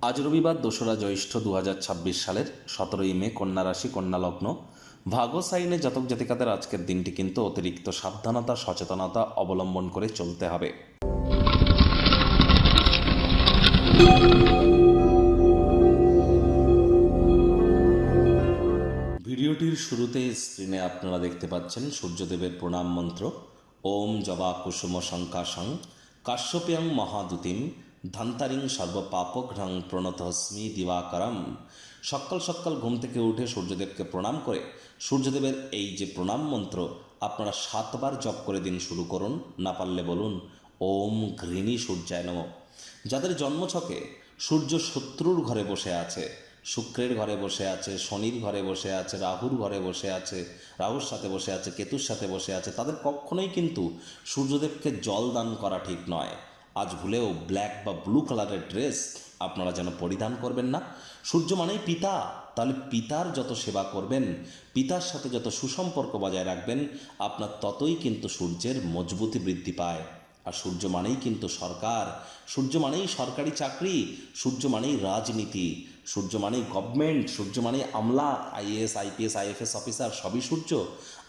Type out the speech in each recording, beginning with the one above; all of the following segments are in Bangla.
আজ রবিবার ২রা জ্যৈষ্ঠ ২০২৬ সালের ১৭ই মে, কন্যা রাশি, কন্যা লগ্ন, ভাগ্য সাইনে জাতক জাতিকাদের আজকের দিনটি কিন্তু অতিরিক্ত সাবধানতা, সচেতনতা অবলম্বন করে চলতে হবে। ভিডিওটির শুরুতে স্ক্রিনে আপনারা দেখতে পাচ্ছেন সূর্যদেবের প্রণাম মন্ত্র। ওম জবা কুসুম শঙ্কাশং কাশ্যপ্যং মহাদুতিম ধান্তারিং সর্বপাপঘ্রং প্রণতস্মি দিবাকরম। সকাল সকাল ঘুম থেকে উঠে সূর্যদেবকে প্রণাম করে সূর্যদেবের এই যে প্রণাম মন্ত্র আপনারা 7 বার জপ করে দিন শুরু করুন। না পারলে বলুন ওম ঘৃণী সূর্যায় নমঃ। যাদের জন্মছকে সূর্য শত্রুর ঘরে বসে আছে, শুক্রের ঘরে বসে আছে, শনির ঘরে বসে আছে, রাহুর ঘরে বসে আছে, রাহুর সাথে বসে আছে, কেতুর সাথে বসে আছে, তাদের কখনোই কিন্তু সূর্যদেবকে জল দান করা ঠিক নয়। আজ ভুলেও ব্ল্যাক বা ব্লু কালারের ড্রেস আপনারা যেন পরিধান করবেন না। সূর্য মানেই পিতা, তাহলে পিতার যত সেবা করবেন, পিতার সাথে যত সুসম্পর্ক বজায় রাখবেন, আপনার ততই কিন্তু সূর্যের মজবুতি বৃদ্ধি পায়। আর সূর্য মানেই কিন্তু সরকার, সূর্য মানেই সরকারি চাকরি, সূর্য মানেই রাজনীতি, সূর্য মানেই গভর্নমেন্ট, সূর্য মানেই আমলা, আইএএস, আইপিএস, আইএফএস অফিসার, সবই সূর্য।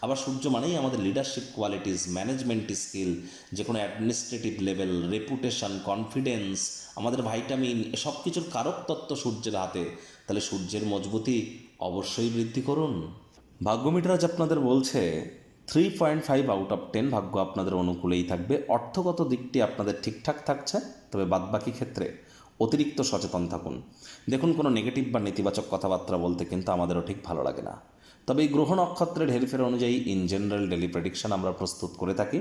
আবার সূর্য মানেই আমাদের লিডারশিপ কোয়ালিটিস, ম্যানেজমেন্ট স্কিল, যে কোনো অ্যাডমিনিস্ট্রেটিভ লেভেল, রেপুটেশন, কনফিডেন্স, আমাদের ভাইটামিন, এসব কিছুর কারক তত্ত্ব সূর্যের হাতে। তাহলে সূর্যের মজবুতি অবশ্যই বৃদ্ধি করুন। ভাগ্যমিটার আজ আপনাদের বলছে 3.5 আউট অফ 10 ভাগ্য আপনাদের অনুকূলেই থাকবে। অর্থগত দিকটি আপনাদের ঠিকঠাক থাকছে, তবে বাদবাকি ক্ষেত্রে অতিরিক্ত সচেতন থাকুন। দেখুন, কোনো নেগেটিভ বা নেতিবাচক কথাবার্তা বলতে কিন্তু আমাদেরও ঠিক ভালো লাগে না, তবে এই গ্রহ নক্ষত্রের হেরফের অনুযায়ী ইন জেনারেল ডেলি প্রেডিকশন আমরা প্রস্তুত করে থাকি।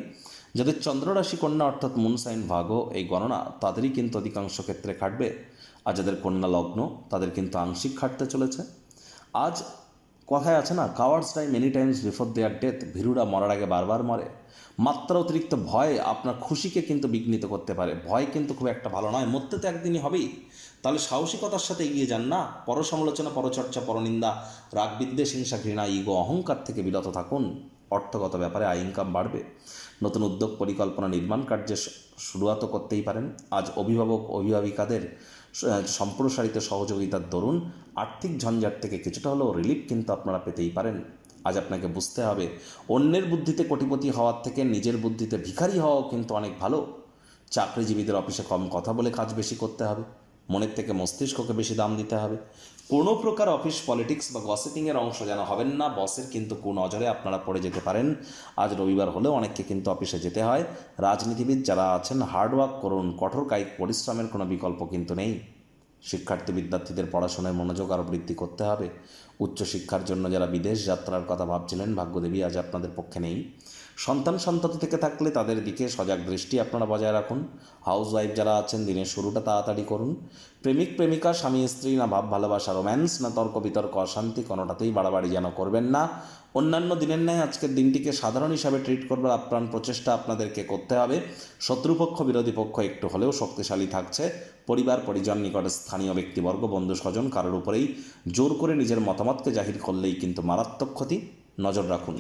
যাদের চন্দ্ররাশি কন্যা অর্থাৎ মুন সাইন ভাগ্য, এই গণনা তাদেরই কিন্তু অধিকাংশ ক্ষেত্রে খাটবে। আর যাদের কন্যা লগ্ন তাদের কিন্তু আংশিক খাটতে চলেছে। আজ কথায় আছে না, cowards die many times before their death, ভীরুরা মরার আগে বারবার মরে। মাত্রা অতিরিক্ত ভয় আপনার খুশিকে কিন্তু বিঘ্নিত করতে পারে। ভয় কিন্তু খুব একটা ভালো নয়, মরতে তো একদিনই হবেই। তাহলে সাহসিকতার সাথে এগিয়ে যান না। পরসমালোচনা, পরচর্চা, পরনিন্দা, রাগ, বিদ্বেষ, হিংসা, ঘৃণা, ইগো, অহংকার থেকে বিরত থাকুন। অর্থগত ব্যাপারে আয় ইনকাম বাড়বে। নতুন উদ্যোগ, পরিকল্পনা, নির্মাণ কার্যে শুরুয়াত করতেই পারেন। আজ অভিভাবক অভিভাবিকাদের সম্প্রসারিত সহযোগিতার দরুন আর্থিক ঝঞ্ঝাট থেকে কিছুটা হলেও রিলিফ কিন্তু আপনারা পেতেই পারেন। আজ আপনাকে বুঝতে হবে, অন্যের বুদ্ধিতে কোটিপতি হওয়ার থেকে নিজের বুদ্ধিতে ভিখারি হওয়াও কিন্তু অনেক ভালো। চাকরিজীবীদের অফিসে কম কথা বলে কাজ বেশি করতে হবে, মনের থেকে মস্তিষ্ককে বেশি দাম দিতে হবে। কোনো প্রকার অফিস পলিটিক্স বা গসিপিংয়ের অংশ যেন হবেন না। বসের কিন্তু কুনজরে আপনারা পড়ে যেতে পারেন। আজ রবিবার হলেও অনেককে কিন্তু অফিসে যেতে হয়। রাজনীতিবিদ যারা আছেন, হার্ডওয়ার্ক করুন, কঠোর কায়িক পরিশ্রমের কোনো বিকল্প কিন্তু নেই। শিক্ষার্থী বিদ্যার্থীদের পড়াশোনায় মনোযোগ আরও বৃদ্ধি করতে হবে। উচ্চশিক্ষার জন্য যারা বিদেশ যাত্রার কথা ভাবছিলেন, ভাগ্যদেবী আজ আপনাদের পক্ষে নেই। সন্তান সন্ততি থেকে থাকলে তাদের দিকে সজাগ দৃষ্টি আপনারা বজায় রাখুন। হাউস ওয়াইফ যারা আছেন, দিনের শুরুটা তাড়াতাড়ি করুন। প্রেমিক প্রেমিকা, স্বামী স্ত্রী, না ভাব ভালোবাসা, রোম্যান্স, না তর্ক বিতর্ক, অশান্তি, কোনোটাতেই বাড়াবাড়ি যেন করবেন না। অন্যান্য দিনের ন্যায় আজকের দিনটিকে সাধারণ হিসাবে ট্রিট করবার আপ্রাণ প্রচেষ্টা আপনাদেরকে করতে হবে। শত্রুপক্ষ, বিরোধী পক্ষ একটু হলেও শক্তিশালী থাকছে। পরিবার, পরিজন, নিকট স্থানীয় ব্যক্তিবর্গ, বন্ধু স্বজন কারোর উপরেই জোর করে নিজের মতামতকে জাহির করলেই কিন্তু মারাত্মক ক্ষতি। নজর রাখুন।